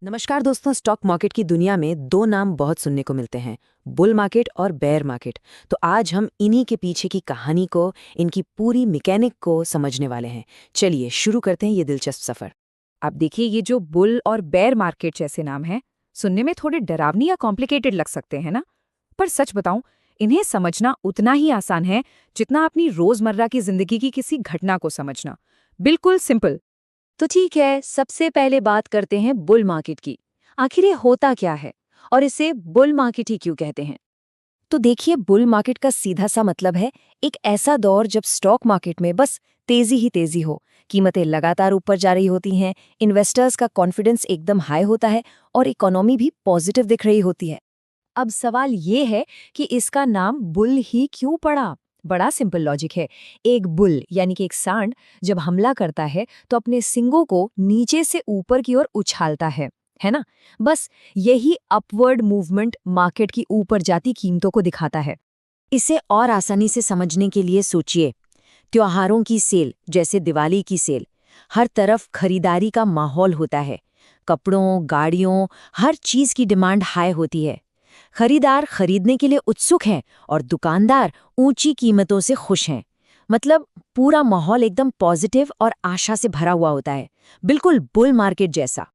नमस्कार दोस्तों। Stock market की दुनिया में दो नाम बहुत सुनने को मिलते हैं, बुल मार्केट और बेयर मार्केट। तो आज हम इन्हीं के पीछे की कहानी को, इनकी पूरी मैकेनिक को समझने वाले हैं। चलिए शुरू करते हैं ये दिलचस्प सफर। अब देखिए, ये जो बुल और बेयर मार्केट जैसे नाम हैं, सुनने में थोड़े डरावनी या कॉम्प्लिकेटेड लग सकते हैं ना। पर सच बताऊं, इन्हें समझना उतना ही आसान है जितना अपनी रोजमर्रा की जिंदगी की किसी घटना को समझना। बिल्कुल सिंपल। तो ठीक है, सबसे पहले बात करते हैं बुल मार्केट की। आखिर ये होता क्या है और इसे बुल मार्केट ही क्यों कहते हैं? तो देखिए, बुल मार्केट का सीधा सा मतलब है एक ऐसा दौर जब स्टॉक मार्केट में बस तेजी ही तेजी हो, कीमतें लगातार ऊपर जा रही होती हैं, इन्वेस्टर्स का कॉन्फिडेंस एकदम हाई होता है और इकोनॉमी भी पॉजिटिव दिख रही होती है। अब सवाल ये है कि इसका नाम बुल ही क्यों पड़ा? बड़ा सिंपल लॉजिक है। एक बुल यानी कि एक सांड जब हमला करता है तो अपने सिंगों को नीचे से ऊपर की ओर उछालता है ना? बस यही अपवर्ड मूवमेंट मार्केट की ऊपर जाती कीमतों को दिखाता है। इसे और आसानी से समझने के लिए सोचिए, त्योहारों की सेल जैसे दिवाली की सेल, हर तरफ खरीदारी का माहौल होता है। कपड़ों, गाड़ियों, हर चीज की डिमांड हाई होती है। खरीदार खरीदने के लिए उत्सुक हैं और दुकानदार ऊंची कीमतों से खुश हैं। मतलब पूरा माहौल एकदम पॉजिटिव और आशा से भरा हुआ होता है, बिल्कुल बुल मार्केट जैसा।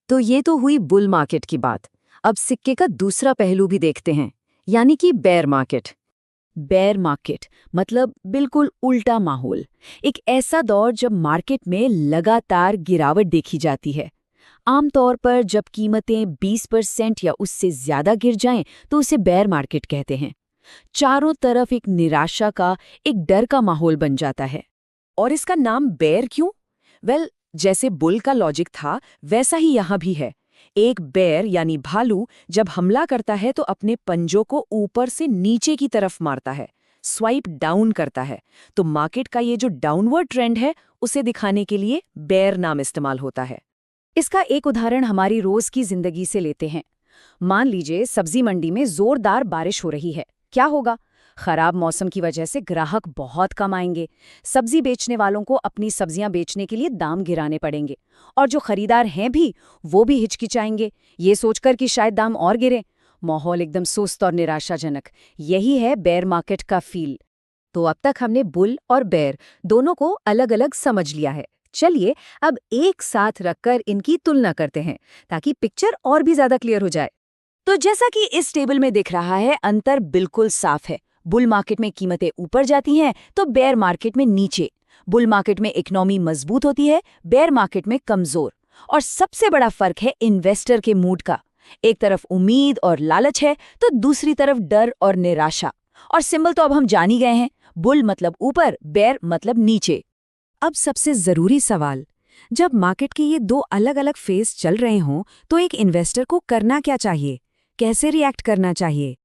तो ये तो हुई बुल मार्केट की बात। अब सिक्के का दूसरा पहलू भी देखते हैं, यानी कि बेयर मार्केट। बेयर मार्केट मतलब बिल्कुल उल्टा माहौल। एक ऐसा दौर जब मार्केट में लगातार गिरावट देखी जाती है। आमतौर पर जब कीमतें 20% या उससे ज्यादा गिर जाएं तो उसे बेयर मार्केट कहते हैं। चारों तरफ एक निराशा का, एक डर का माहौल बन जाता है। और इसका नाम बेयर क्यों? वेल, जैसे बुल का लॉजिक था वैसा ही यहाँ भी है। एक बेयर यानी भालू जब हमला करता है तो अपने पंजों को ऊपर से नीचे की तरफ मारता है, स्वाइप डाउन करता है। तो मार्केट का ये जो डाउनवर्ड ट्रेंड है उसे दिखाने के लिए बेयर नाम इस्तेमाल होता है। इसका एक उदाहरण हमारी रोज की जिंदगी से लेते हैं। मान लीजिए सब्जी मंडी में जोरदार बारिश हो रही है। क्या होगा? खराब मौसम की वजह से ग्राहक बहुत कम आएंगे। सब्जी बेचने वालों को अपनी सब्जियां बेचने के लिए दाम गिराने पड़ेंगे, और जो खरीदार हैं भी, वो भी हिचकिचाएंगे, ये सोचकर कि शायद दाम और गिरे। माहौल एकदम सुस्त और निराशाजनक। यही है बेयर मार्केट का फील। तो अब तक हमने बुल और बेयर दोनों को अलग अलग समझ लिया है। चलिए अब एक साथ रखकर इनकी तुलना करते हैं, ताकि पिक्चर और भी ज्यादा क्लियर हो जाए। तो जैसा कि इस टेबल में दिख रहा है, अंतर बिल्कुल साफ है। बुल मार्केट में कीमतें ऊपर जाती हैं तो बेयर मार्केट में नीचे। बुल मार्केट में इकोनॉमी मजबूत होती है, बेयर मार्केट में कमजोर। और सबसे बड़ा फर्क है इन्वेस्टर के मूड का। एक तरफ उम्मीद और लालच है तो दूसरी तरफ डर और निराशा। और सिंबल तो अब हम जान ही गए हैं, बुल मतलब ऊपर, बेयर मतलब नीचे। अब सबसे जरूरी सवाल, जब मार्केट के ये दो अलग अलग फेज चल रहे हों तो एक इन्वेस्टर को करना क्या चाहिए? कैसे रिएक्ट करना चाहिए?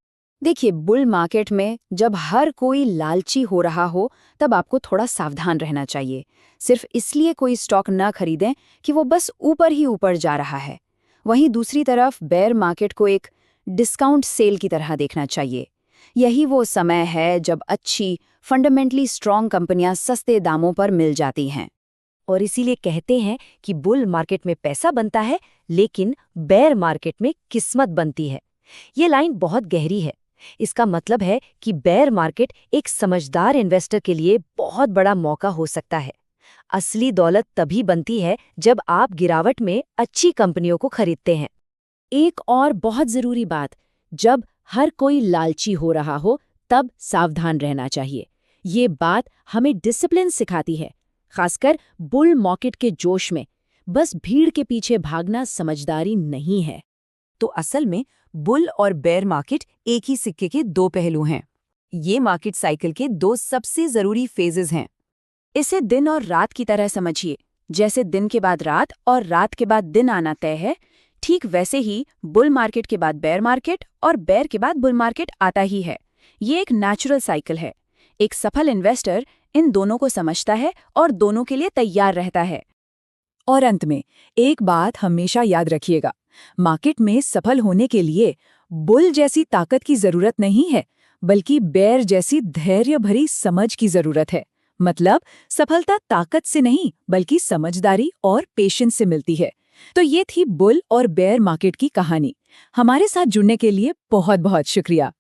देखिए, बुल मार्केट में जब हर कोई लालची हो रहा हो, तब आपको थोड़ा सावधान रहना चाहिए। सिर्फ इसलिए कोई स्टॉक न खरीदें कि वो बस ऊपर ही ऊपर जा रहा है। वहीं दूसरी तरफ बेयर मार्केट को एक डिस्काउंट सेल की तरह देखना चाहिए। यही वो समय है जब अच्छी, फंडामेंटली स्ट्रॉन्ग कंपनियां सस्ते दामों पर मिल जाती हैं। और इसीलिए कहते हैं कि बुल मार्केट में पैसा बनता है, लेकिन बेयर मार्केट में किस्मत बनती है। ये लाइन बहुत गहरी है। इसका मतलब है कि बेयर मार्केट एक समझदार इन्वेस्टर के लिए बहुत बड़ा मौका हो सकता है। असली दौलत तभी बनती है जब आप गिरावट में अच्छी कंपनियों को खरीदते हैं। एक और बहुत जरूरी बात, जब हर कोई लालची हो रहा हो तब सावधान रहना चाहिए। ये बात हमें डिसिप्लिन सिखाती है, खासकर बुल मार्केट के जोश में। बस भीड़ के पीछे भागना समझदारी नहीं है। तो असल में बुल और बेयर मार्केट एक ही सिक्के के दो पहलू हैं। ये मार्केट साइकिल के दो सबसे जरूरी फेजेस हैं। इसे दिन और रात की तरह समझिए। जैसे दिन के बाद रात और रात के बाद दिन आना तय है, ठीक वैसे ही बुल मार्केट के बाद बेयर मार्केट और बेयर के बाद बुल मार्केट आता ही है। ये एक नेचुरल साइकिल है। एक सफल इन्वेस्टर इन दोनों को समझता है और दोनों के लिए तैयार रहता है। और अंत में एक बात हमेशा याद रखिएगा, मार्केट में सफल होने के लिए बुल जैसी ताकत की जरूरत नहीं है, बल्कि बेयर जैसी धैर्य भरी समझ की जरूरत है। मतलब सफलता ताकत से नहीं, बल्कि समझदारी और पेशेंस से मिलती है। तो ये थी बुल और बेयर मार्केट की कहानी। हमारे साथ जुड़ने के लिए बहुत बहुत शुक्रिया।